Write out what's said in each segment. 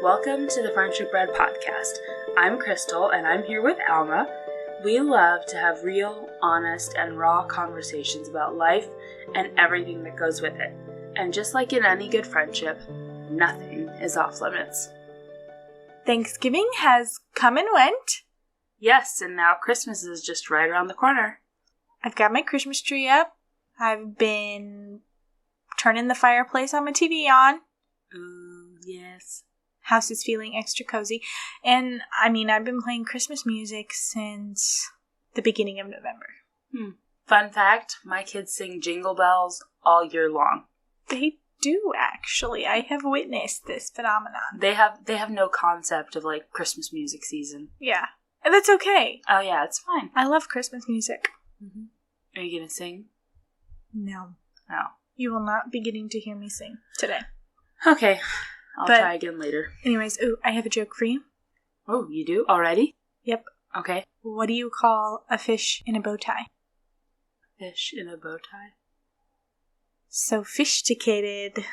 welcome to the Friendship Bread podcast. I'm Crystal, and I'm here with Alma. We love to have real, honest, and raw conversations about life and everything that goes with it. And just like in any good friendship, nothing is off limits. Thanksgiving has come and went. Yes, and now Christmas is just right around the corner. I've got my Christmas tree up. I've been turning the fireplace on my TV on. Ooh, yes. House is feeling extra cozy. And, I've been playing Christmas music since the beginning of November. Fun fact, my kids sing Jingle Bells all year long. They do, actually. I have witnessed this phenomenon. They have no concept of, Christmas music season. Yeah. And that's okay. Oh, yeah, it's fine. I love Christmas music. Mm-hmm. Are you going to sing? No. No. You will not be getting to hear me sing today. Okay. I'll try again later. Anyways, I have a joke for you. Oh, you do? Already? Yep. Okay. What do you call a fish in a bow tie? Fish in a bow tie? Sophisticated.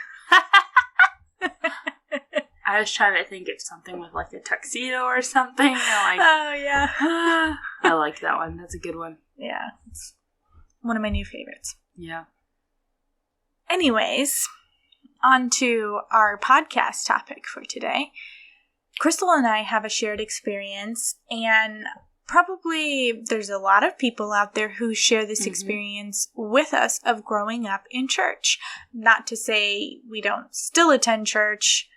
I was trying to think of something with a tuxedo or something. Oh, yeah. I like that one. That's a good one. Yeah. It's one of my new favorites. Yeah. Anyways, on to our podcast topic for today. Crystal and I have a shared experience, and probably there's a lot of people out there who share this experience with us of growing up in church. Not to say we don't still attend church,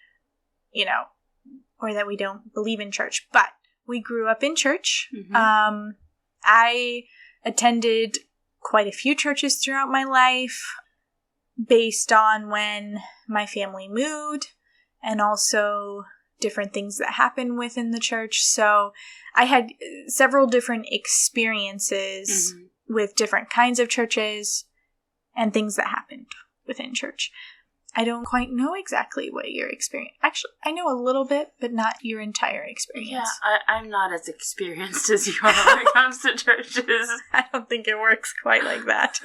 or that we don't believe in church, but we grew up in church. Mm-hmm. I attended quite a few churches throughout my life based on when my family moved and also different things that happened within the church. So I had several different experiences with different kinds of churches and things that happened within church. I don't quite know exactly what your experience... Actually, I know a little bit, but not your entire experience. Yeah, I'm not as experienced as you are when it comes to churches. I don't think it works quite like that.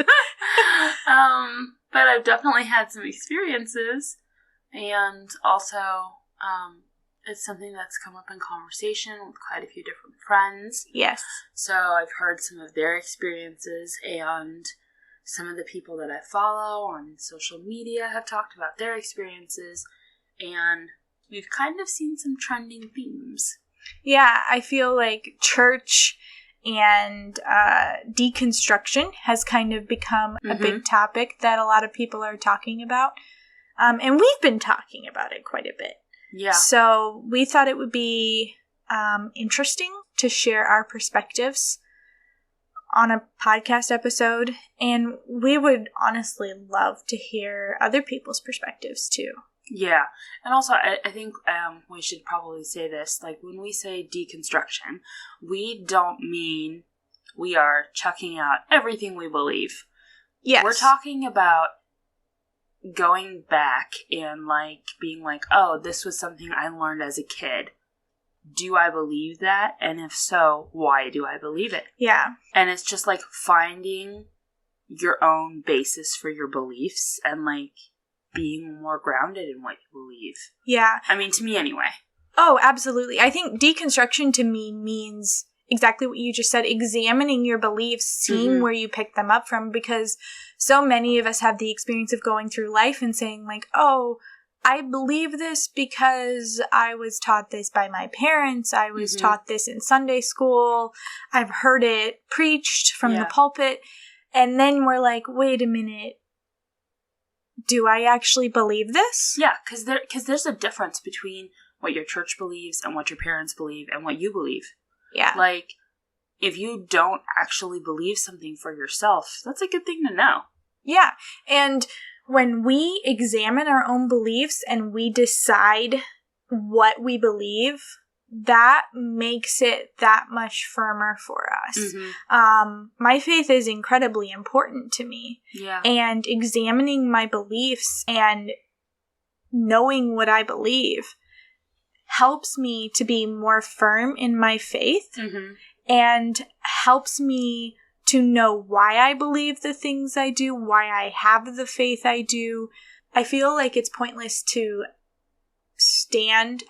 But I've definitely had some experiences, and also it's something that's come up in conversation with quite a few different friends. Yes. So I've heard some of their experiences, and some of the people that I follow on social media have talked about their experiences, and we've kind of seen some trending themes. Yeah, I feel like church and deconstruction has kind of become a big topic that a lot of people are talking about. And we've been talking about it quite a bit. Yeah. So we thought it would be interesting to share our perspectives on a podcast episode. And we would honestly love to hear other people's perspectives too. Yeah. And also, I think we should probably say this. When we say deconstruction, we don't mean we are chucking out everything we believe. Yes. We're talking about going back and, being oh, this was something I learned as a kid. Do I believe that? And if so, why do I believe it? Yeah. And it's just, finding your own basis for your beliefs and, being more grounded in what you believe. Yeah. To me anyway. Oh, absolutely. I think deconstruction to me means exactly what you just said, examining your beliefs, seeing where you pick them up from, because so many of us have the experience of going through life and saying oh, I believe this because I was taught this by my parents. I was taught this in Sunday school. I've heard it preached from the pulpit. And then we're wait a minute. Do I actually believe this? Yeah, because there's a difference between what your church believes and what your parents believe and what you believe. Yeah. If you don't actually believe something for yourself, that's a good thing to know. Yeah. And when we examine our own beliefs and we decide what we believe, that makes it that much firmer for us. My faith is incredibly important to me. Yeah. And examining my beliefs and knowing what I believe helps me to be more firm in my faith and helps me to know why I believe the things I do, why I have the faith I do. I feel like it's pointless to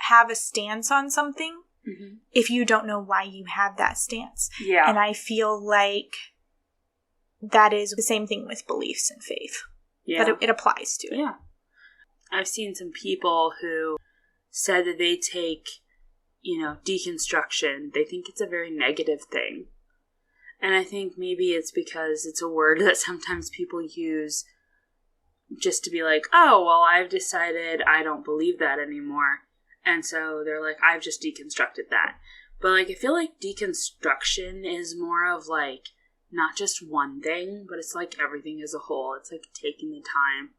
have a stance on something if you don't know why you have that stance. Yeah. And I feel like that is the same thing with beliefs and faith. Yeah. That it applies to it. Yeah. I've seen some people who said that they take, deconstruction. They think it's a very negative thing. And I think maybe it's because it's a word that sometimes people use just to be like, oh, well, I've decided I don't believe that anymore. And so they're like, I've just deconstructed that. But, I feel like deconstruction is more of, not just one thing, but it's everything as a whole. It's taking the time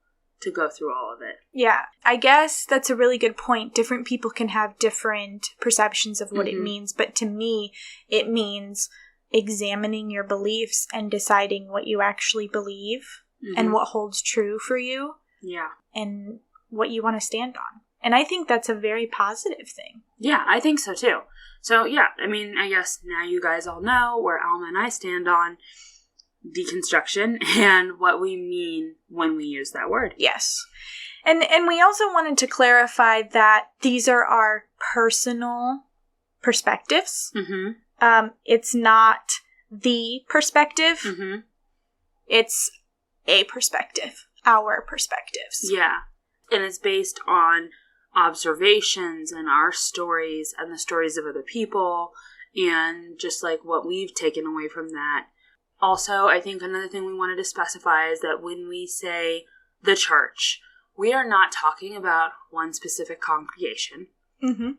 to go through all of it. Yeah, I guess that's a really good point. Different people can have different perceptions of what it means. But to me, it means examining your beliefs and deciding what you actually believe and what holds true for you. Yeah. And what you want to stand on. And I think that's a very positive thing. Yeah, I think so too. So, yeah, I guess now you guys all know where Alma and I stand on deconstruction and what we mean when we use that word. Yes. And we also wanted to clarify that these are our personal perspectives. It's not the perspective. It's a perspective. Our perspectives. Yeah. And it's based on observations and our stories and the stories of other people and just what we've taken away from that. Also, I think another thing we wanted to specify is that when we say the church, we are not talking about one specific congregation.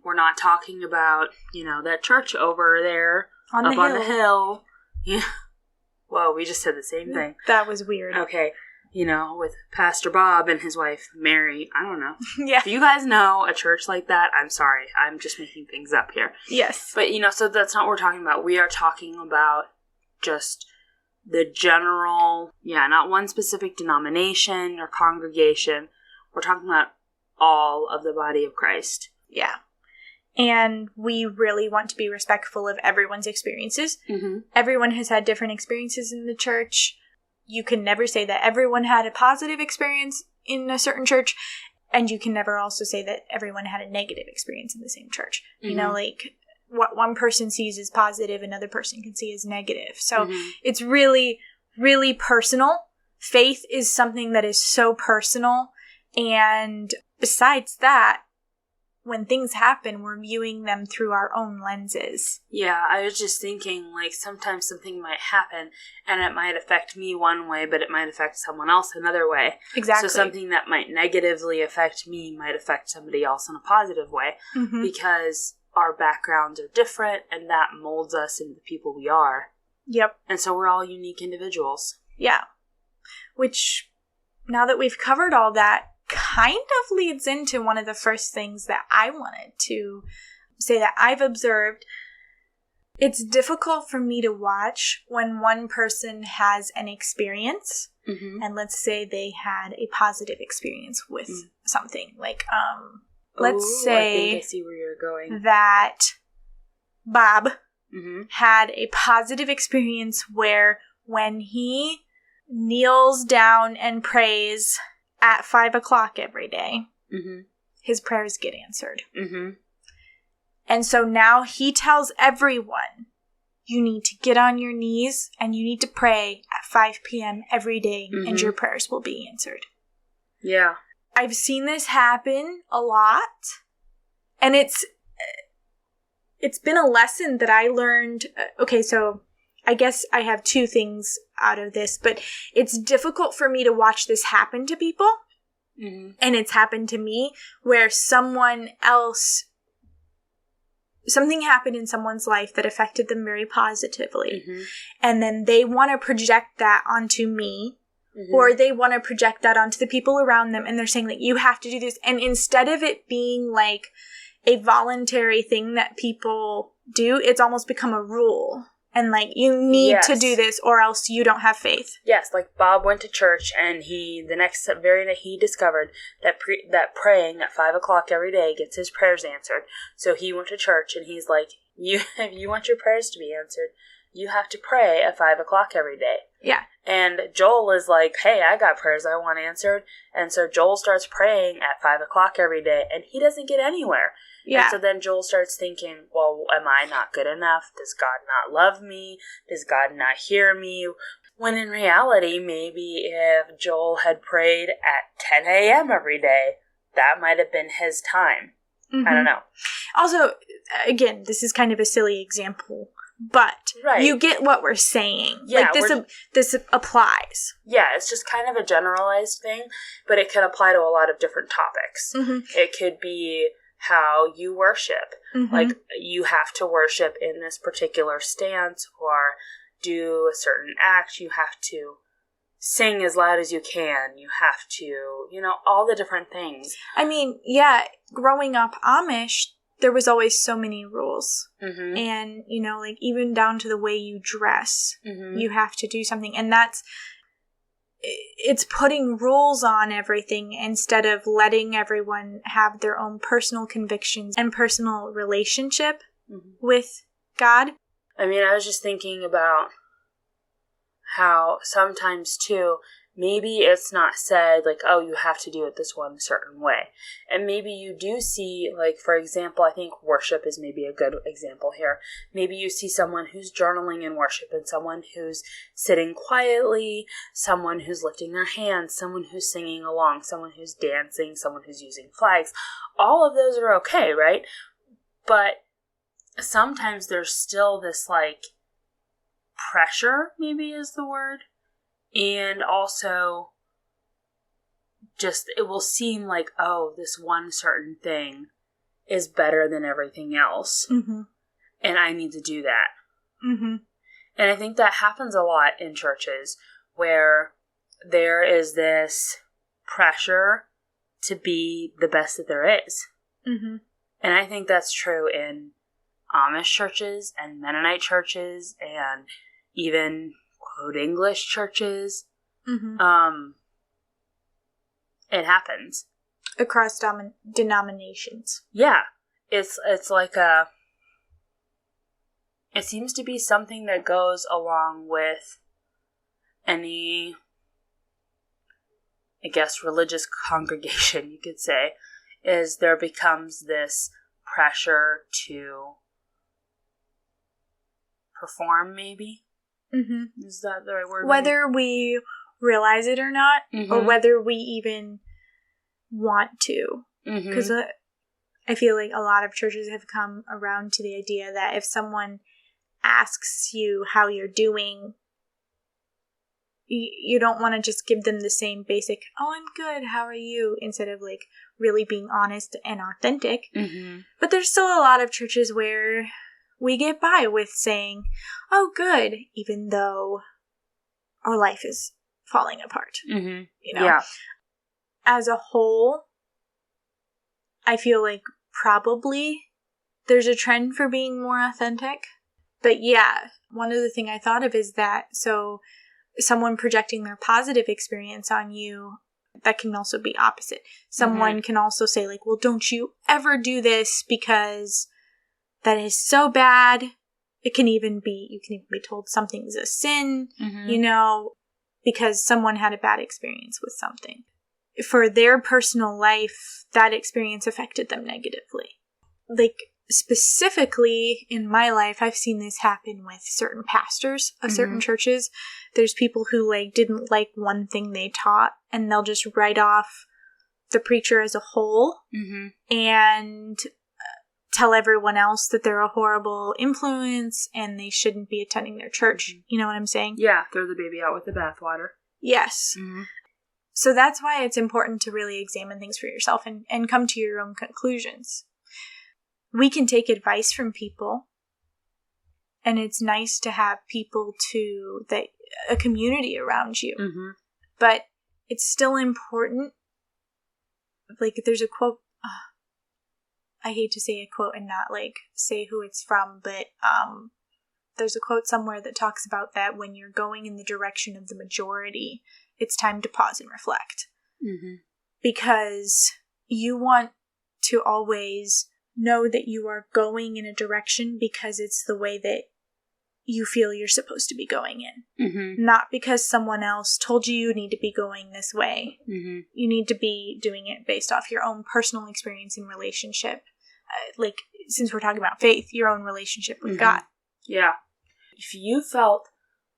We're not talking about, that church over there on the hill. Yeah. Whoa, we just said the same thing. That was weird. Okay. With Pastor Bob and his wife, Mary. I don't know. Yeah. If you guys know a church like that, I'm sorry. I'm just making things up here. Yes. But, so that's not what we're talking about. We are talking about just the general, not one specific denomination or congregation. We're talking about all of the body of Christ. Yeah. And we really want to be respectful of everyone's experiences. Everyone has had different experiences in the church. You can never say that everyone had a positive experience in a certain church, and you can never also say that everyone had a negative experience in the same church. What one person sees as positive, another person can see as negative. So it's really, really personal. Faith is something that is so personal. And besides that, when things happen, we're viewing them through our own lenses. Yeah, I was just thinking, sometimes something might happen, and it might affect me one way, but it might affect someone else another way. Exactly. So something that might negatively affect me might affect somebody else in a positive way, because our backgrounds are different, and that molds us into the people we are. Yep. And so we're all unique individuals. Yeah. Which, now that we've covered all that, kind of leads into one of the first things that I wanted to say that I've observed. It's difficult for me to watch when one person has an experience, and let's say they had a positive experience with something. Let's say I think I see where you're going. That Bob had a positive experience where when he kneels down and prays at 5:00 every day, his prayers get answered. And so now he tells everyone, you need to get on your knees and you need to pray at 5 p.m. every day, and your prayers will be answered. Yeah. I've seen this happen a lot, and it's been a lesson that I learned. Okay, so I guess I have two things out of this, but it's difficult for me to watch this happen to people. And it's happened to me where something happened in someone's life that affected them very positively. And then they want to project that onto me, or they want to project that onto the people around them. And they're saying you have to do this. And instead of it being a voluntary thing that people do, it's almost become a rule. And you need to do this or else you don't have faith. Yes, Bob went to church and the next very night he discovered that praying at 5:00 every day gets his prayers answered. So he went to church and he's like, if you want your prayers to be answered, you have to pray at 5 o'clock every day. Yeah. And Joel is like, hey, I got prayers I want answered. And so Joel starts praying at 5 o'clock every day, and he doesn't get anywhere. Yeah. And so then Joel starts thinking, well, am I not good enough? Does God not love me? Does God not hear me? When in reality, maybe if Joel had prayed at 10 a.m. every day, that might have been his time. I don't know. Also, again, this is kind of a silly example, but you get what we're saying. Yeah, like this applies. Yeah, it's just kind of a generalized thing, but it can apply to a lot of different topics. It could be how you worship. Like, you have to worship in this particular stance or do a certain act. You have to sing as loud as you can. You have to, all the different things. I mean, yeah, growing up Amish, there was always so many rules. And, like, even down to the way you dress, you have to do something. And it's putting rules on everything instead of letting everyone have their own personal convictions and personal relationship with God. I mean, I was just thinking about how sometimes, too, maybe it's not said, like, oh, you have to do it this one certain way. And maybe you do see, like, for example, I think worship is maybe a good example here. Maybe you see someone who's journaling in worship and someone who's sitting quietly, someone who's lifting their hands, someone who's singing along, someone who's dancing, someone who's using flags. All of those are okay, right? But sometimes there's still this, like, pressure, maybe is the word. And also, just, it will seem like, oh, this one certain thing is better than everything else. And I need to do that. And I think that happens a lot in churches where there is this pressure to be the best that there is. And I think that's true in Amish churches and Mennonite churches and even quote English churches. It happens across denominations. Yeah, it's like it seems to be something that goes along with any, I guess, religious congregation, you could say, is there becomes this pressure to perform, maybe. Is that the right word? Whether we realize it or not, or whether we even want to. Because I feel like a lot of churches have come around to the idea that if someone asks you how you're doing, you don't want to just give them the same basic, oh, I'm good, how are you? Instead of, like, really being honest and authentic. But there's still a lot of churches where we get by with saying, oh, good, even though our life is falling apart. Yeah. As a whole, I feel like probably there's a trend for being more authentic. But yeah, one of the things I thought of is that, so someone projecting their positive experience on you, that can also be opposite. Someone can also say, like, well, don't you ever do this because that is so bad. You can even be told something's a sin, because someone had a bad experience with something. For their personal life, that experience affected them negatively. Like, specifically in my life, I've seen this happen with certain pastors of certain churches. There's people who, like, didn't like one thing they taught, and they'll just write off the preacher as a whole and tell everyone else that they're a horrible influence and they shouldn't be attending their church. You know what I'm saying? Yeah, throw the baby out with the bathwater. Yes. So that's why it's important to really examine things for yourself and come to your own conclusions. We can take advice from people, and it's nice to have people a community around you. But it's still important. Like, there's a quote, I hate to say a quote and not, like, say who it's from, but there's a quote somewhere that talks about that when you're going in the direction of the majority, it's time to pause and reflect. Because you want to always know that you are going in a direction because it's the way that you feel you're supposed to be going in. Mm-hmm. Not because someone else told you need to be going this way. Mm-hmm. You need to be doing it based off your own personal experience and relationship. Like, since we're talking about faith, your own relationship with God. Yeah. If you felt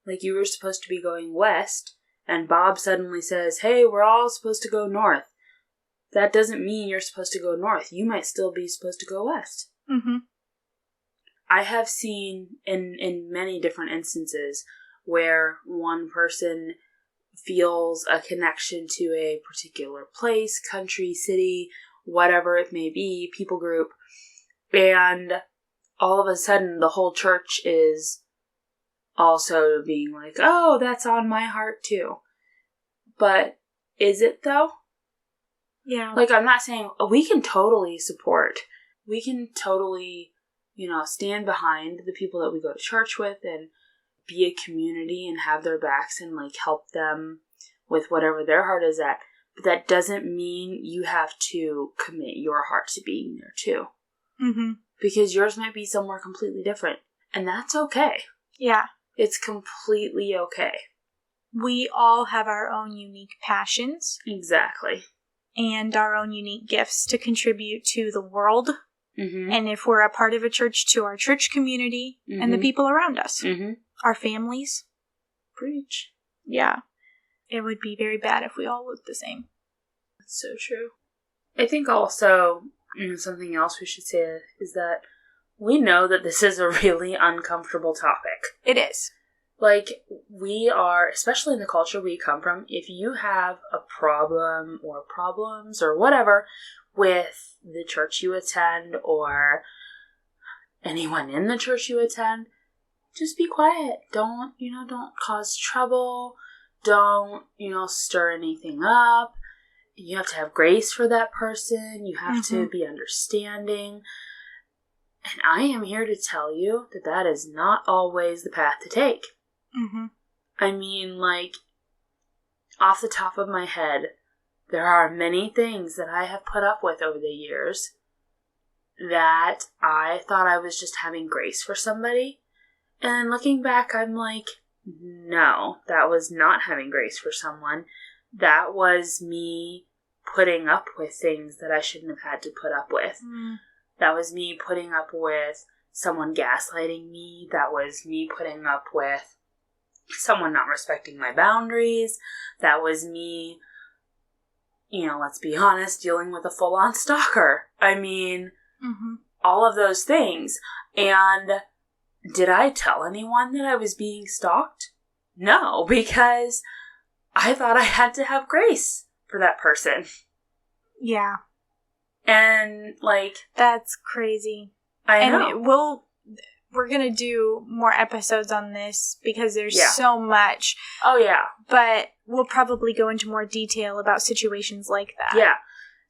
like you were supposed to be going west, and Bob suddenly says, hey, we're all supposed to go north, that doesn't mean you're supposed to go north. You might still be supposed to go west. Mm-hmm. I have seen in many different instances where one person feels a connection to a particular place, country, city, whatever it may be, people group, and all of a sudden the whole church is also being like, oh, that's on my heart too. But is it though? Yeah. Like, I'm not saying we can totally support. We can totally, stand behind the people that we go to church with and be a community and have their backs and, like, help them with whatever their heart is at. But that doesn't mean you have to commit your heart to being there, too. Mm-hmm. Because yours might be somewhere completely different. And that's okay. Yeah. It's completely okay. We all have our own unique passions. Exactly. And our own unique gifts to contribute to the world. Mm-hmm. And if we're a part of a church, to our church community and the people around us. Mm-hmm. Our families. Preach. Yeah. It would be very bad if we all looked the same. That's so true. I think also, something else we should say is that we know that this is a really uncomfortable topic. It is. Like, we are, especially in the culture we come from, if you have a problem or problems or whatever with the church you attend or anyone in the church you attend, just be quiet. Don't cause trouble. Don't, stir anything up. You have to have grace for that person. You have to be understanding. And I am here to tell you that that is not always the path to take. Mm-hmm. I mean, like, off the top of my head, there are many things that I have put up with over the years that I thought I was just having grace for somebody. And then looking back, I'm like, no, that was not having grace for someone. That was me putting up with things that I shouldn't have had to put up with. That was me putting up with someone gaslighting me. That was me putting up with someone not respecting my boundaries. That was me, let's be honest, dealing with a full-on stalker. I mean, all of those things. And did I tell anyone that I was being stalked? No, because I thought I had to have grace for that person. Yeah. And, like... That's crazy. I know. We're going to do more episodes on this because there's so much. Oh, yeah. But we'll probably go into more detail about situations like that. Yeah.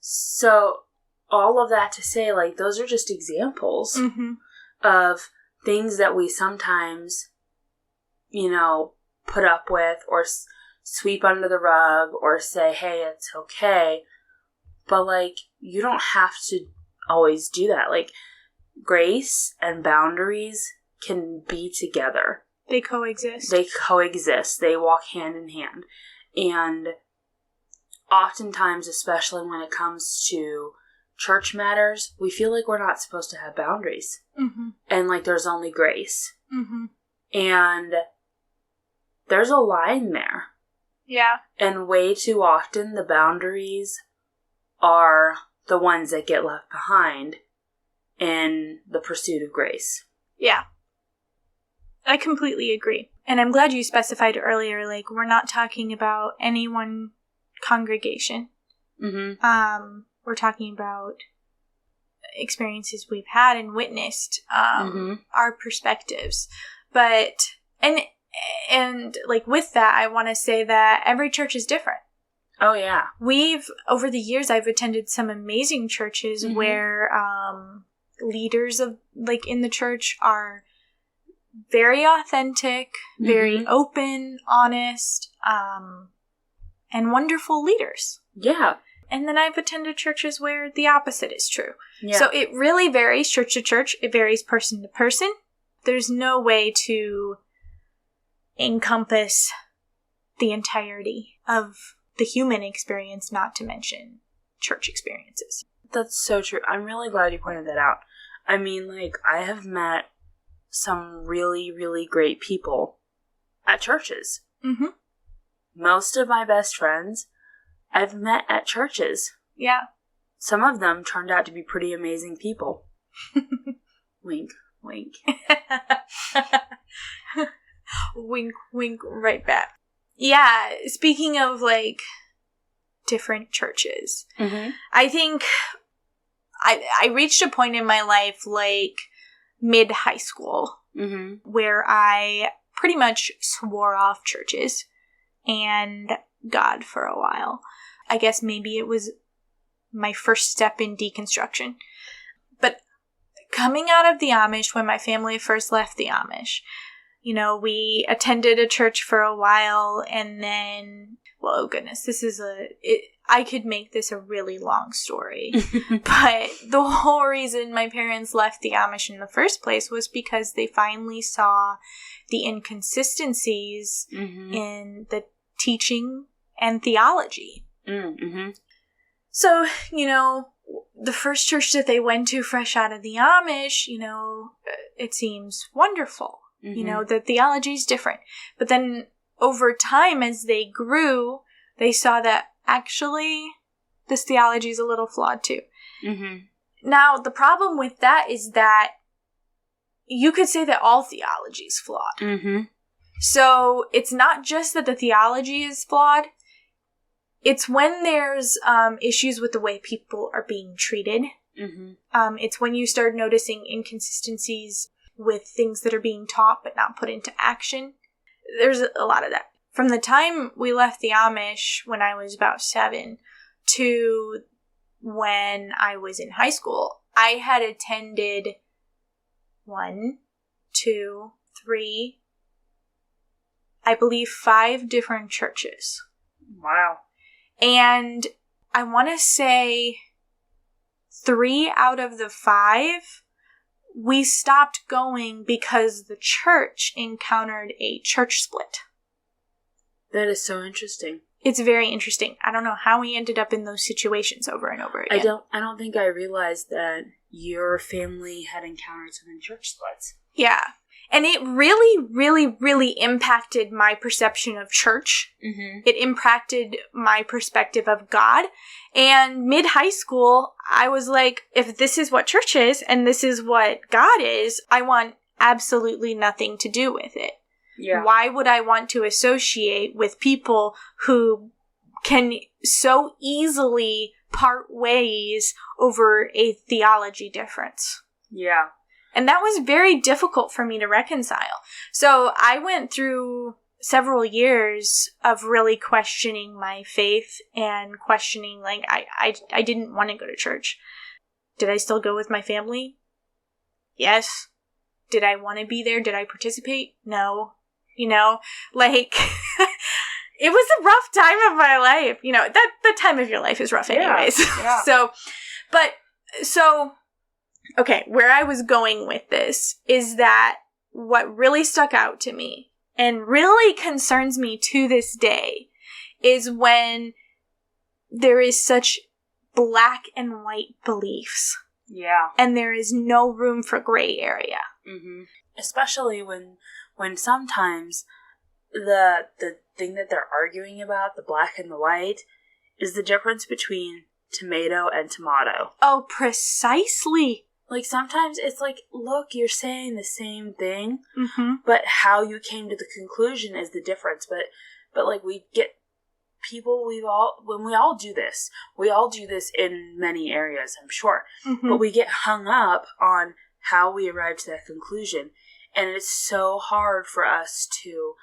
So, all of that to say, like, those are just examples of things that we sometimes, put up with or sweep under the rug or say, hey, it's okay. But, like, you don't have to always do that. Like, grace and boundaries can be together. They coexist. They walk hand in hand. And oftentimes, especially when it comes to church matters, we feel like we're not supposed to have boundaries. And, like, there's only grace. And there's a line there. Yeah. And way too often, the boundaries are the ones that get left behind in the pursuit of grace. Yeah. I completely agree. And I'm glad you specified earlier, like, we're not talking about any one congregation. We're talking about experiences we've had and witnessed, our perspectives. But, and like, with that, I want to say that every church is different. Oh, yeah. Over the years, I've attended some amazing churches where leaders of, like, in the church are very authentic, very open, honest, and wonderful leaders. Yeah. And then I've attended churches where the opposite is true. Yeah. So it really varies church to church. It varies person to person. There's no way to encompass the entirety of the human experience, not to mention church experiences. That's so true. I'm really glad you pointed that out. I mean, like, I have met some really, really great people at churches. Mm-hmm. Most of my best friends I've met at churches. Yeah. Some of them turned out to be pretty amazing people. Wink, wink. Wink, wink, right back. Yeah, speaking of, like, different churches, Mm-hmm. I think I reached a point in my life, like, mid-high school, Mm-hmm. where I pretty much swore off churches and God for a while. I guess maybe it was my first step in deconstruction. But coming out of the Amish, when my family first left the Amish, you know, we attended a church for a while, and then, well, oh goodness, I could make this a really long story. But the whole reason my parents left the Amish in the first place was because they finally saw the inconsistencies Mm-hmm. in the teaching and theology. Mm-hmm. So, you know, the first church that they went to fresh out of the Amish, you know, it seems wonderful. Mm-hmm. You know, the theology is different. But then over time, as they grew, they saw that actually this theology is a little flawed too. Mm-hmm. Now, the problem with that is that you could say that all theology is flawed. Mm-hmm. So it's not just that the theology is flawed. It's when there's issues with the way people are being treated. Mm-hmm. It's when you start noticing inconsistencies with things that are being taught but not put into action. There's a lot of that. From the time we left the Amish when I was about 7 to when I was in high school, I had attended 1, 2, 3, I believe 5 different churches. Wow. And I want to say 3 out of the 5, we stopped going because the church encountered a church split. That is so interesting. It's very interesting. I don't know how we ended up in those situations over and over again. I don't think I realized that your family had encountered so many church splits. Yeah. And it really, really, really impacted my perception of church. Mm-hmm. It impacted my perspective of God. And mid-high school, I was like, if this is what church is and this is what God is, I want absolutely nothing to do with it. Yeah. Why would I want to associate with people who can so easily part ways over a theology difference? Yeah. And that was very difficult for me to reconcile. So I went through several years of really questioning my faith and questioning, like, I didn't want to go to church. Did I still go with my family? Yes. Did I want to be there? Did I participate? No. You know, like, it was a rough time of my life. You know, that time of your life is rough anyways. Yeah. So, okay, where I was going with this is that what really stuck out to me and really concerns me to this day is when there is such black and white beliefs. Yeah. And there is no room for gray area. Mm-hmm. Especially when sometimes the thing that they're arguing about, the black and the white, is the difference between tomato and tomato. Oh, precisely. Like, sometimes it's like, look, you're saying the same thing, Mm-hmm. but how you came to the conclusion is the difference. But like, we get people, we all do this in many areas, I'm sure. Mm-hmm. But we get hung up on how we arrived to that conclusion. And it's so hard for us to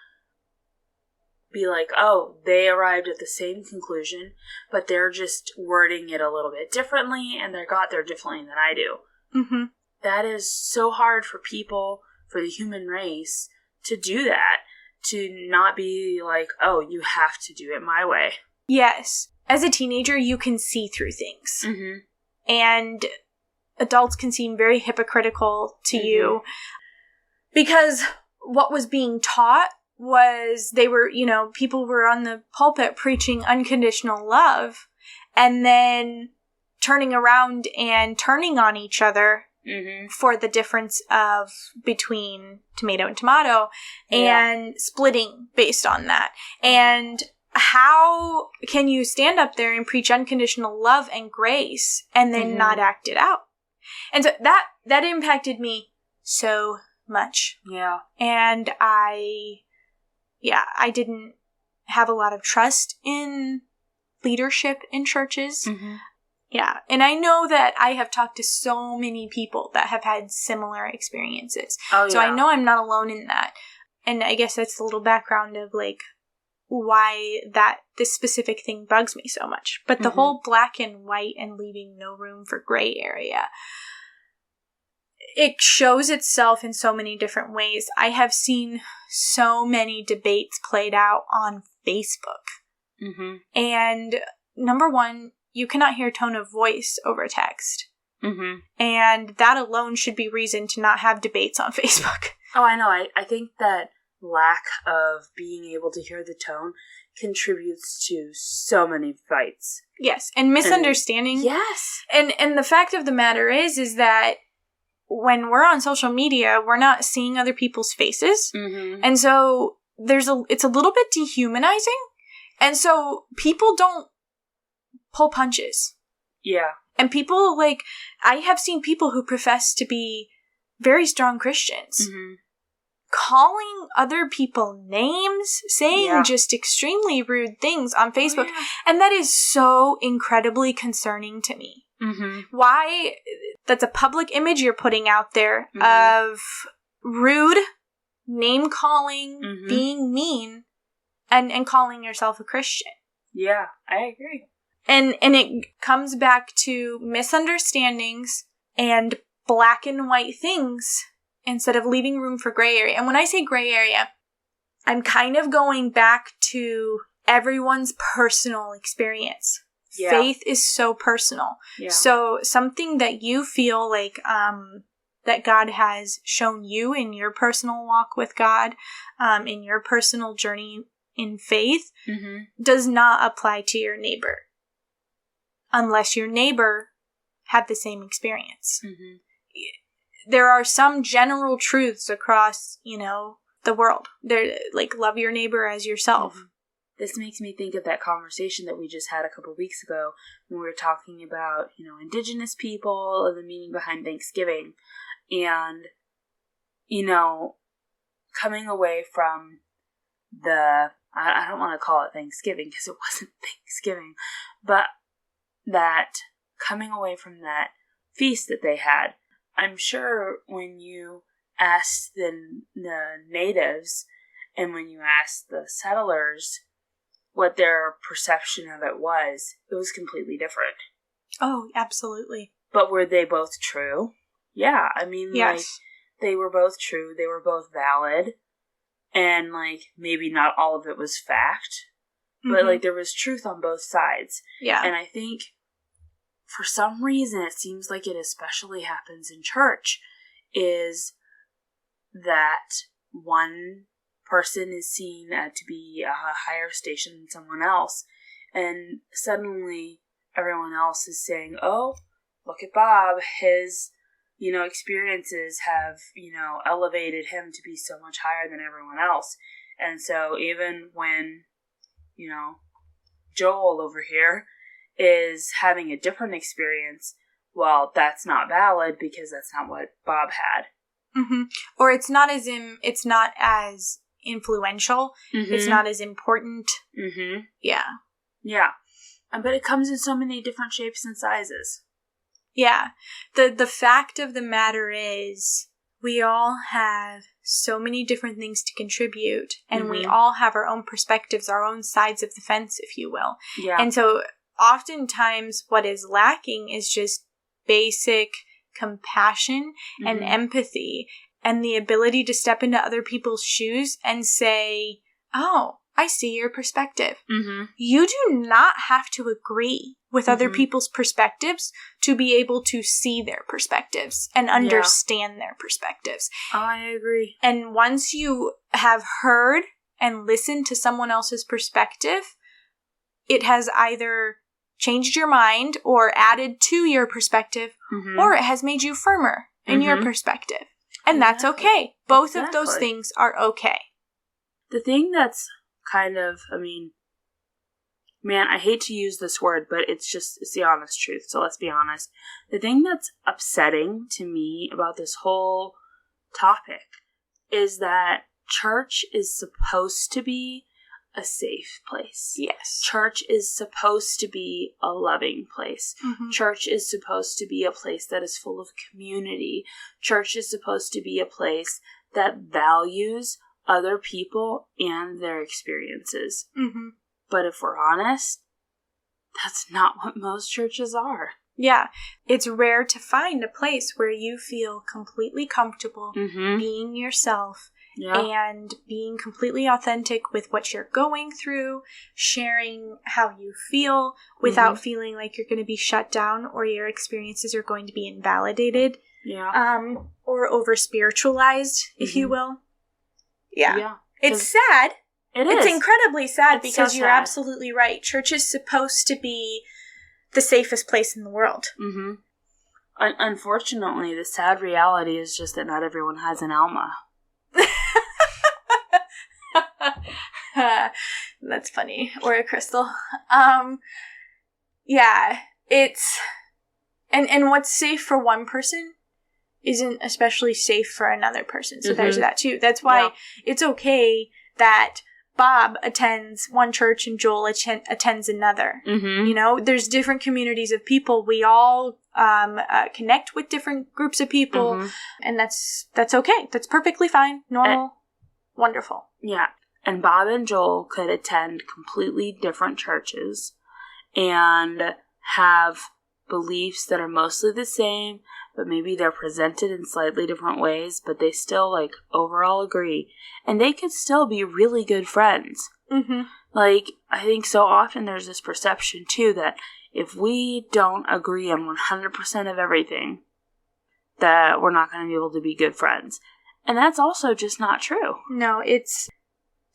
be like, oh, they arrived at the same conclusion, but they're just wording it a little bit differently, and they got there differently than I do. Mm-hmm. That is so hard for people, for the human race, to do that. To not be like, oh, you have to do it my way. Yes. as a teenager, you can see through things. Mm-hmm. And adults can seem very hypocritical to you because what was being taught was people were on the pulpit preaching unconditional love and then turning around and turning on each other for the difference of between tomato and tomato and splitting based on that. And how can you stand up there and preach unconditional love and grace and then not act it out? And so that impacted me so much. Yeah. And I didn't have a lot of trust in leadership in churches. Mm-hmm. Yeah. And I know that I have talked to so many people that have had similar experiences. Oh, so I know I'm not alone in that. And I guess that's a little background of like why this specific thing bugs me so much. But the whole black and white and leaving no room for gray area, it shows itself in so many different ways. I have seen so many debates played out on Facebook. Mm-hmm. And number one, you cannot hear tone of voice over text. Mm-hmm. And that alone should be reason to not have debates on Facebook. Oh, I know. I think that lack of being able to hear the tone contributes to so many fights. Yes, and misunderstanding. Yes. And the fact of the matter is that when we're on social media, we're not seeing other people's faces. Mm-hmm. And so it's a little bit dehumanizing. And so people don't pull punches. Yeah. And people, I have seen people who profess to be very strong Christians calling other people names, saying just extremely rude things on Facebook. Oh, yeah. And that is so incredibly concerning to me. Mm-hmm. Why? That's a public image you're putting out there of rude, name-calling, being mean, and calling yourself a Christian. Yeah, I agree. And it comes back to misunderstandings and black and white things instead of leaving room for gray area. And when I say gray area, I'm kind of going back to everyone's personal experience. Yeah. Faith is so personal. Yeah. So something that you feel like that God has shown you in your personal walk with God, in your personal journey in faith, does not apply to your neighbor. Unless your neighbor had the same experience. Mm-hmm. There are some general truths across, the world. They're like, love your neighbor as yourself. Mm-hmm. This makes me think of that conversation that we just had a couple weeks ago when we were talking about, indigenous people and the meaning behind Thanksgiving. And, coming away from I don't want to call it Thanksgiving because it wasn't Thanksgiving, but that coming away from that feast that they had, I'm sure when you asked the natives and when you asked the settlers what their perception of it was completely different. Oh, absolutely. But were they both true? Yeah, I mean, yes. They were both true, they were both valid, and, maybe not all of it was fact, but, there was truth on both sides. Yeah. And I think for some reason, it seems like it especially happens in church, is that one person is seen to be a higher station than someone else, and suddenly everyone else is saying, oh, look at Bob, his, experiences have, elevated him to be so much higher than everyone else. And so even when, Joel over here is having a different experience, well, that's not valid because that's not what Bob had. Mm-hmm. Or it's not as influential. Mm-hmm. It's not as important. Mm-hmm. Yeah. Yeah. But it comes in so many different shapes and sizes. Yeah. The fact of the matter is we all have so many different things to contribute, and we all have our own perspectives, our own sides of the fence, if you will. Yeah. And so oftentimes what is lacking is just basic compassion and empathy and the ability to step into other people's shoes and say, oh, I see your perspective. Mm-hmm. You do not have to agree with other people's perspectives to be able to see their perspectives and understand their perspectives. I agree. And once you have heard and listened to someone else's perspective, it has either changed your mind or added to your perspective, or it has made you firmer in your perspective. And that's okay. Both of those things are okay. The thing that's kind of, man, I hate to use this word, but it's the honest truth, so let's be honest. The thing that's upsetting to me about this whole topic is that church is supposed to be a safe place. Yes. Church is supposed to be a loving place. Church is supposed to be a place that is full of community. Church is supposed to be a place that values other people and their experiences. But if we're honest, that's not what most churches are. Yeah. It's rare to find a place where you feel completely comfortable being yourself and being completely authentic with what you're going through, sharing how you feel without feeling like you're going to be shut down or your experiences are going to be invalidated or over-spiritualized, if you will. Yeah. It's sad. It is. It's incredibly sad because so you're sad. absolutely right. Church is supposed to be the safest place in the world. Unfortunately, the sad reality is just that not everyone has an Alma. That's funny. Or a crystal. Yeah, it's... And what's safe for one person isn't especially safe for another person. So there's that too. That's why it's okay that Bob attends one church and Joel attends another. You know, there's different communities of people. We all connect with different groups of people, and that's okay. That's perfectly fine, normal, wonderful. Yeah, and Bob and Joel could attend completely different churches and have beliefs that are mostly the same, but maybe they're presented in slightly different ways, but they still, overall agree. And they could still be really good friends. I think so often there's this perception, too, that if we don't agree on 100% of everything, that we're not going to be able to be good friends. And that's also just not true. No, it's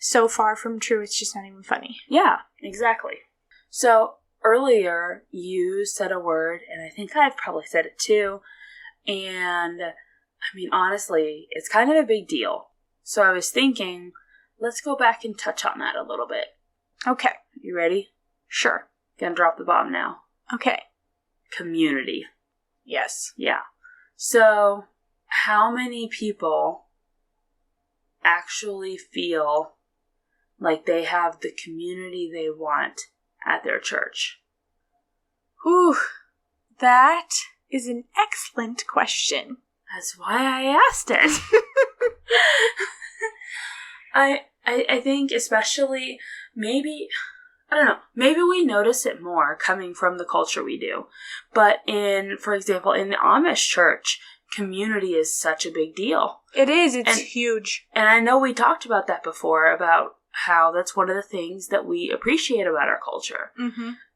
so far from true, it's just not even funny. Yeah, exactly. So, earlier, you said a word, and I think I've probably said it too, and, honestly, it's kind of a big deal. So I was thinking, let's go back and touch on that a little bit. Okay. You ready? Sure. Gonna drop the bomb now. Okay. Community. Yes. Yeah. So, how many people actually feel like they have the community they want at their church? Whew. That is an excellent question. That's why I asked it. I think especially maybe we notice it more coming from the culture we do. But for example, in the Amish church, community is such a big deal. It is. It's huge. And I know we talked about that before, about how that's one of the things that we appreciate about our culture.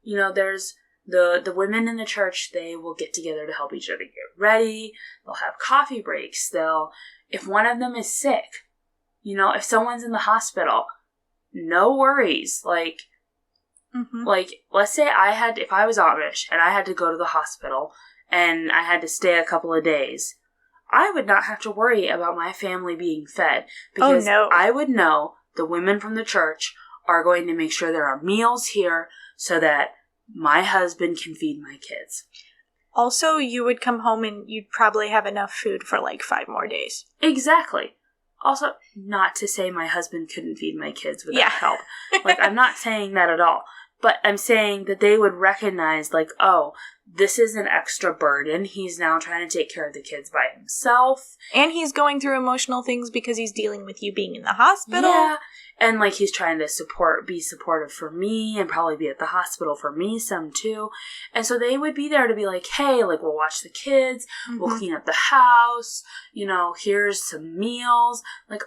You know, there's the women in the church, they will get together to help each other get ready. They'll have coffee breaks. If one of them is sick, if someone's in the hospital, no worries. Let's say if I was Amish and I had to go to the hospital and I had to stay a couple of days, I would not have to worry about my family being fed, because I would know the women from the church are going to make sure there are meals here so that my husband can feed my kids. Also, you would come home and you'd probably have enough food for 5 more days. Exactly. Also, not to say my husband couldn't feed my kids without help. I'm not saying that at all. But I'm saying that they would recognize, this is an extra burden. He's now trying to take care of the kids by himself. And he's going through emotional things because he's dealing with you being in the hospital. Yeah. And, he's trying to be supportive for me and probably be at the hospital for me some, too. And so they would be there to be hey, we'll watch the kids. We'll clean up the house. Here's some meals.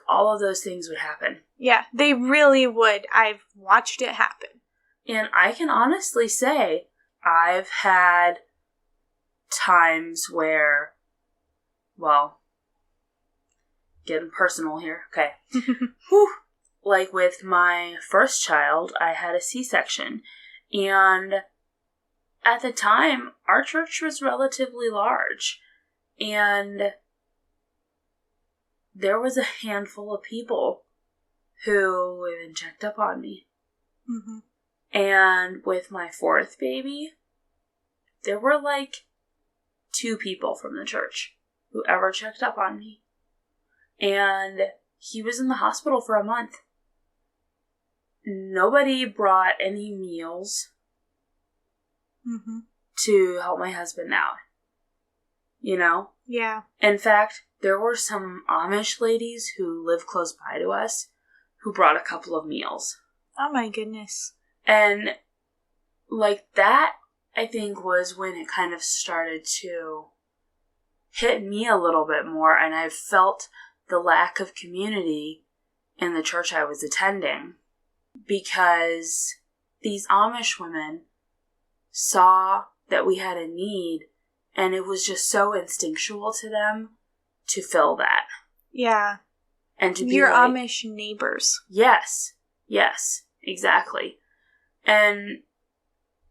All of those things would happen. Yeah, they really would. I've watched it happen. And I can honestly say I've had times where, well, getting personal here. Okay. Whew. Like with my first child, I had a C-section. And at the time, our church was relatively large. And there was a handful of people who even checked up on me. Mm-hmm. And with my fourth baby, there were like 2 people from the church who ever checked up on me. And he was in the hospital for a month. Nobody brought any meals to help my husband out. You know? Yeah. In fact, there were some Amish ladies who live close by to us who brought a couple of meals. Oh my goodness. And like that, I think, was when it kind of started to hit me a little bit more, and I felt the lack of community in the church I was attending because these Amish women saw that we had a need, and it was just so instinctual to them to fill that. Yeah. And to be your like, Amish neighbors. Yes, exactly. And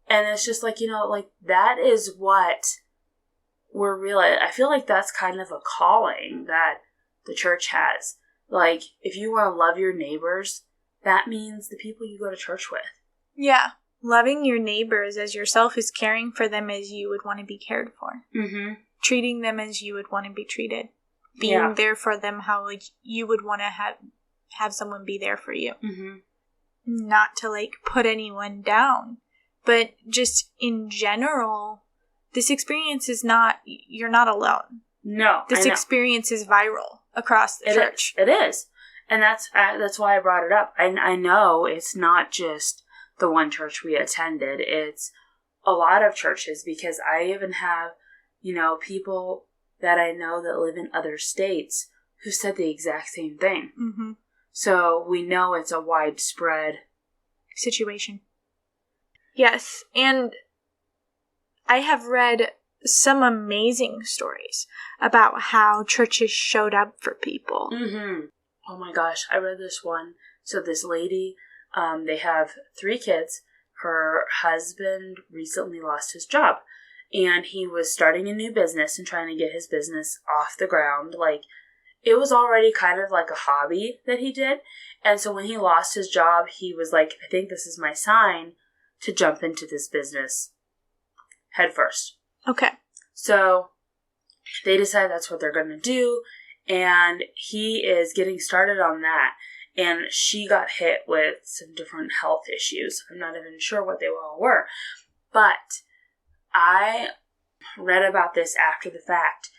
it's just like, you know, like that is what we're really, I feel like that's kind of a calling that the church has. Like, if you want to love your neighbors, that means the people you go to church with. Yeah. Loving your neighbors as yourself is caring for them as you would want to be cared for. Mm-hmm. Treating them as you would want to be treated. Being there for them how like you would want to have someone be there for you. Mm-hmm. Not to like put anyone down, but just in general, this experience is not, you're not alone. No. This experience is viral across the church. It is. And that's why I brought it up. I know it's not just the one church we attended. It's a lot of churches, because I even have, you know, people that I know that live in other states who said the exact same thing. Mm-hmm. So we know it's a widespread situation. Yes, and I have read some amazing stories about how churches showed up for people. Mm-hmm. Oh my gosh, I read this one. So this lady, they have 3 kids. Her husband recently lost his job, and he was starting a new business and trying to get his business off the ground. Like, it was already kind of like a hobby that he did. And so when he lost his job, he was like, I think this is my sign to jump into this business head first. Okay. So they decide that's what they're going to do. And he is getting started on that. And she got hit with some different health issues. I'm not even sure what they all were. But I read about this after the fact.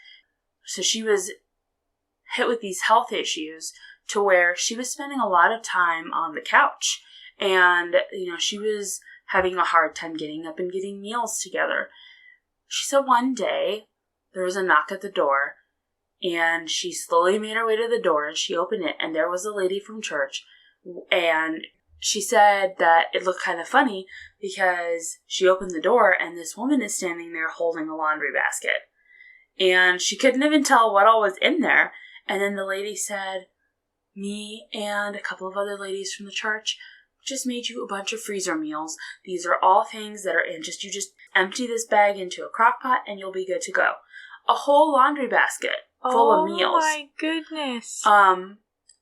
So she was hit with these health issues to where she was spending a lot of time on the couch. And, you know, she was having a hard time getting up and getting meals together. She said one day there was a knock at the door, and she slowly made her way to the door, and she opened it, and there was a lady from church. And she said that it looked kind of funny because she opened the door, and this woman is standing there holding a laundry basket. And she couldn't even tell what all was in there. And then the lady said, me and a couple of other ladies from the church just made you a bunch of freezer meals. These are all things that are in you just empty this bag into a crock pot and you'll be good to go. A whole laundry basket full of meals. Oh my goodness.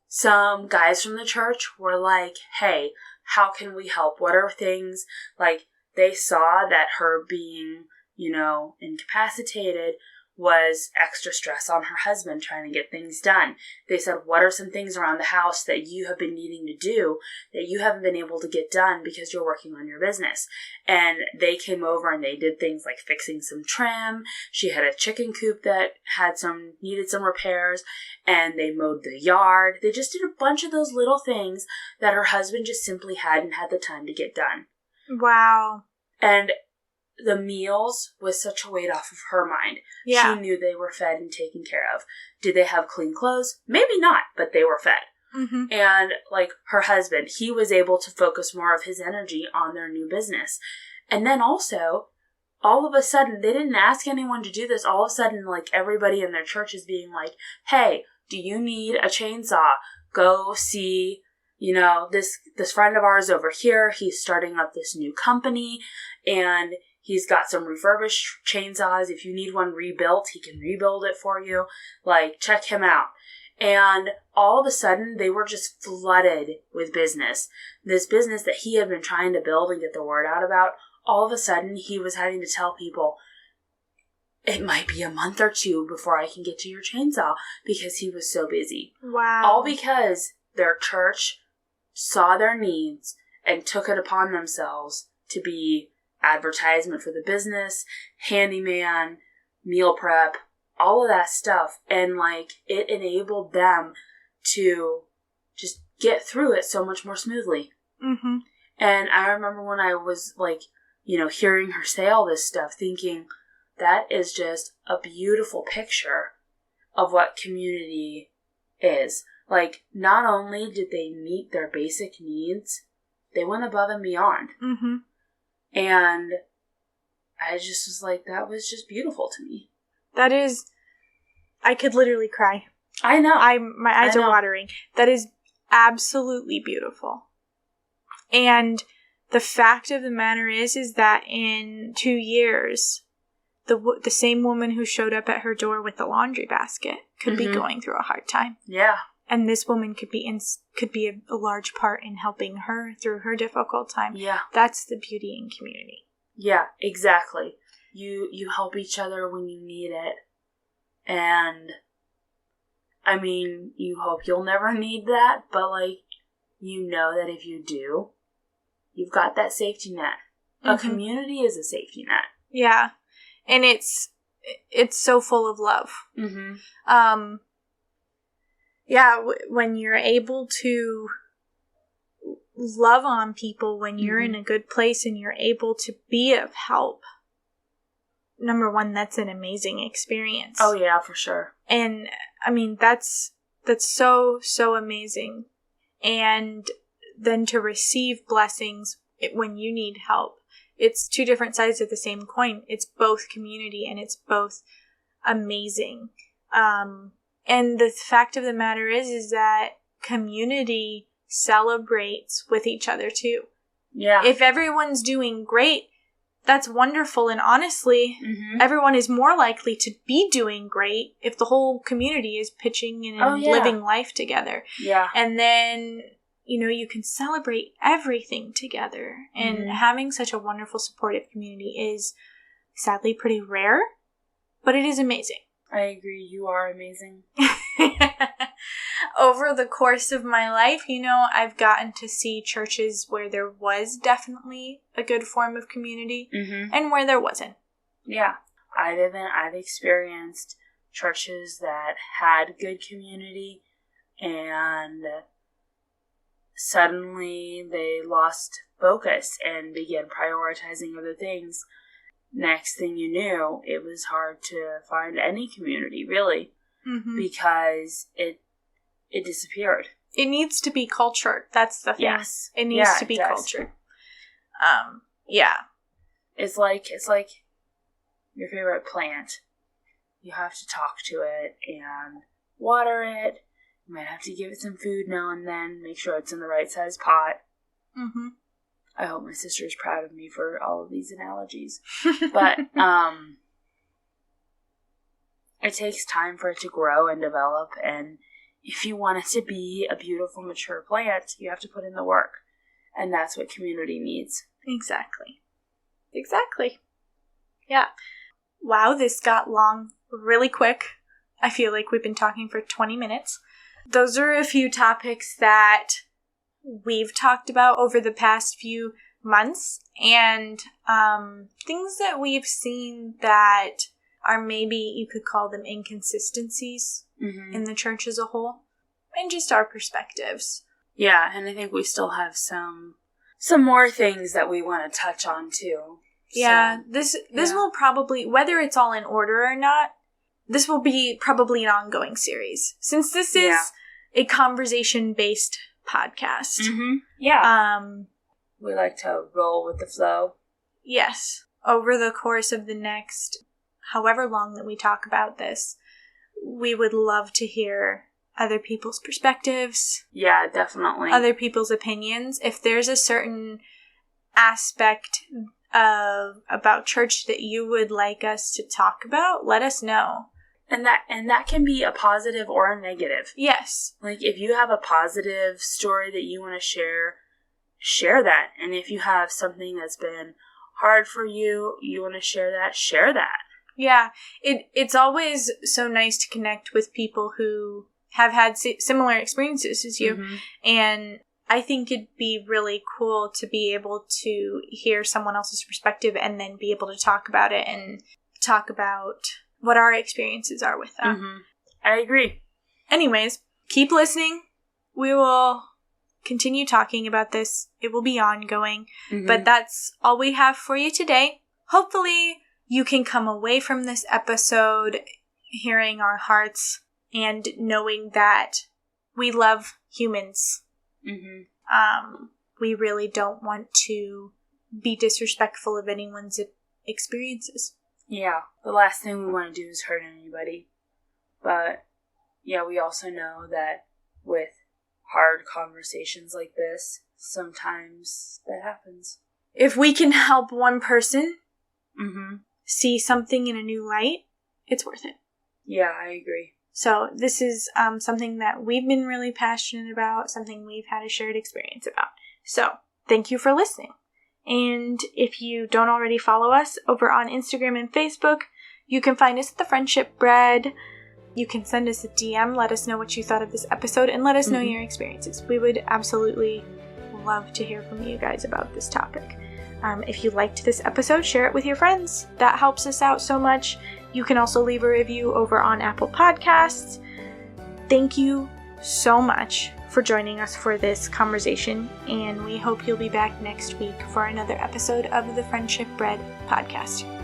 Some guys from the church were like, hey, how can we help? What are things, like, they saw that her being, you know, incapacitated was extra stress on her husband trying to get things done. They said, what are some things around the house that you have been needing to do that you haven't been able to get done because you're working on your business? And they came over and they did things like fixing some trim. She had a chicken coop that needed some repairs, and they mowed the yard. They just did a bunch of those little things that her husband just simply hadn't had the time to get done. Wow. And the meals was such a weight off of her mind. Yeah. She knew they were fed and taken care of. Did they have clean clothes? Maybe not, but they were fed. Mm-hmm. And, like, her husband, he was able to focus more of his energy on their new business. And then also, all of a sudden, they didn't ask anyone to do this. All of a sudden, like, everybody in their church is being like, hey, do you need a chainsaw? Go see, this friend of ours over here. He's starting up this new company, and he's got some refurbished chainsaws. If you need one rebuilt, he can rebuild it for you. Like, check him out. And all of a sudden, they were just flooded with business. This business that he had been trying to build and get the word out about, all of a sudden, he was having to tell people, it might be a month or two before I can get to your chainsaw, because he was so busy. Wow. All because their church saw their needs and took it upon themselves to be advertisement for the business, handyman, meal prep, all of that stuff. And, like, it enabled them to just get through it so much more smoothly. Mm-hmm. And I remember when I was, like, hearing her say all this stuff, thinking, that is just a beautiful picture of what community is. Like, not only did they meet their basic needs, they went above and beyond. Mm-hmm. And I just was like, that was just beautiful to me. That is, I could literally cry. I know. My eyes are watering. That is absolutely beautiful. And the fact of the matter is that in 2 years, the same woman who showed up at her door with the laundry basket could be going through a hard time. Yeah. And this woman could be a large part in helping her through her difficult time. Yeah. That's the beauty in community. Yeah, exactly. You help each other when you need it. And, I mean, you hope you'll never need that, but, like, that if you do, you've got that safety net. Mm-hmm. A community is a safety net. Yeah. And it's so full of love. Mm-hmm. When you're able to love on people, when you're in a good place and you're able to be of help, number one, that's an amazing experience. Oh, yeah, for sure. And, I mean, that's so, so amazing. And then to receive blessings when you need help. It's two different sides of the same coin. It's both community and it's both amazing. And the fact of the matter is that community celebrates with each other too. Yeah. If everyone's doing great, that's wonderful. And honestly, everyone is more likely to be doing great if the whole community is pitching in and living life together. Yeah. And then, you can celebrate everything together. And having such a wonderful, supportive community is sadly pretty rare, but it is amazing. I agree. You are amazing. Over the course of my life, I've gotten to see churches where there was definitely a good form of community and where there wasn't. Yeah. I've experienced churches that had good community and suddenly they lost focus and began prioritizing other things. Next thing you knew, it was hard to find any community, really, because it disappeared. It needs to be cultured. That's the thing. Yes. It needs to be cultured. Yeah. It's like your favorite plant. You have to talk to it and water it. You might have to give it some food now and then. Make sure it's in the right size pot. Mm-hmm. I hope my sister is proud of me for all of these analogies. But it takes time for it to grow and develop. And if you want it to be a beautiful, mature plant, you have to put in the work. And that's what community needs. Exactly. Yeah. Wow, this got long really quick. I feel like we've been talking for 20 minutes. Those are a few topics that we've talked about over the past few months and things that we've seen that are maybe you could call them inconsistencies in the church as a whole and just our perspectives. Yeah, and I think we still have some more things that we want to touch on too. Yeah, so, this will probably, whether it's all in order or not, this will be probably an ongoing series. Since this is a conversation-based podcast. Mm-hmm. Yeah. We like to roll with the flow. Yes. Over the course of the next however long that we talk about this, we would love to hear other people's perspectives. Yeah, definitely. Other people's opinions. If there's a certain aspect about church that you would like us to talk about, let us know. And that can be a positive or a negative. Yes. Like, if you have a positive story that you want to share that. And if you have something that's been hard for you, you want to share that. Yeah. It's always so nice to connect with people who have had similar experiences as you. Mm-hmm. And I think it'd be really cool to be able to hear someone else's perspective and then be able to talk about it and talk about what our experiences are with them. Mm-hmm. I agree. Anyways, keep listening. We will continue talking about this. It will be ongoing. Mm-hmm. But that's all we have for you today. Hopefully you can come away from this episode hearing our hearts and knowing that we love humans. Mm-hmm. We really don't want to be disrespectful of anyone's experiences. Yeah, the last thing we want to do is hurt anybody. But, yeah, we also know that with hard conversations like this, sometimes that happens. If we can help one person Mm-hmm. see something in a new light, it's worth it. Yeah, I agree. So this is something that we've been really passionate about, something we've had a shared experience about. So thank you for listening. And if you don't already follow us over on Instagram and Facebook, you can find us at The Friendship Bread. You can send us a DM, let us know what you thought of this episode, and let us know your experiences. We would absolutely love to hear from you guys about this topic. If you liked this episode, share it with your friends. That helps us out so much. You can also leave a review over on Apple Podcasts. Thank you so much for joining us for this conversation, and we hope you'll be back next week for another episode of the Friendship Bread podcast.